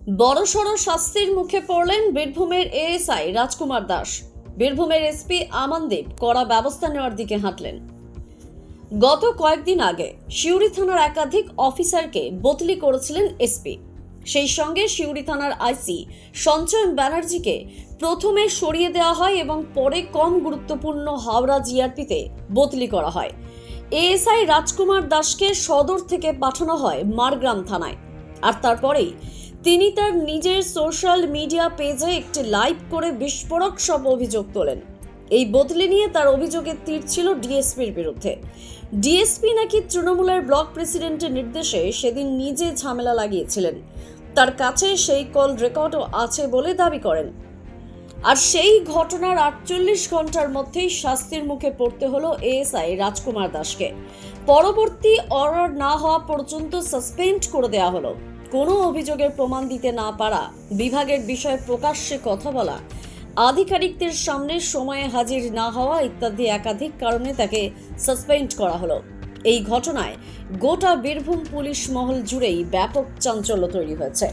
বড়সড় শাস্তির মুখে পড়লেন বীরভূমের এএসআই রাজকুমার দাস। বীরভূমের এসপি আমানদীপ কড়া ব্যবস্থা নেওয়ার দিকে হাঁটলেন। গত কয়েকদিন আগে সিউড়ি থানার একাধিক অফিসারকে বদলি করেছিলেন এসপি। সেই সঙ্গে সিউড়ি থানার আইসি সঞ্চয়ন ব্যানার্জিকে প্রথমে সরিয়ে দেওয়া হয় এবং পরে কম গুরুত্বপূর্ণ হাওড়া জিআরপিতে বদলি করা হয়। এএসআই রাজকুমার দাসকে সদর থেকে পাঠানো হয় মারগ্রাম থানায়। আর তারপরেই তিনি তার নিজের সোশ্যাল মিডিয়া পেজে একটি লাইভ করে বিস্ফোরক সব অভিযোগ তোলেন। এই বদলি নিয়ে তার অভিযোগের তীর ছিল ডিএসপির বিরুদ্ধে। ডিএসপি নাকি তৃণমূলের ব্লক প্রেসিডেন্টের নির্দেশে সেদিন নিজে ঝামেলা লাগিয়েছিলেন। তার কাছে সেই কল রেকর্ডও আছে বলে দাবি করেন। আর সেই ঘটনার 48 ঘন্টার মধ্যেই শাস্তির মুখে পড়তে হলো এএসআই রাজকুমার দাসকে। পরবর্তী অর্ডার না হওয়া পর্যন্ত সাসপেন্ড করে দেওয়া হলো। কোনো অভিযোগের প্রমাণ দিতে না পারা, বিভাগের বিষয়ে প্রকাশ্যে কথা বলা, আধিকারিকদের সামনে সময়ে হাজির না হওয়া ইত্যাদি একাধিক কারণে তাকে সাসপেন্ড করা হলো। এই ঘটনায় গোটা বীরভূম পুলিশ মহল জুড়েই ব্যাপক চাঞ্চল্য তৈরি হয়েছে।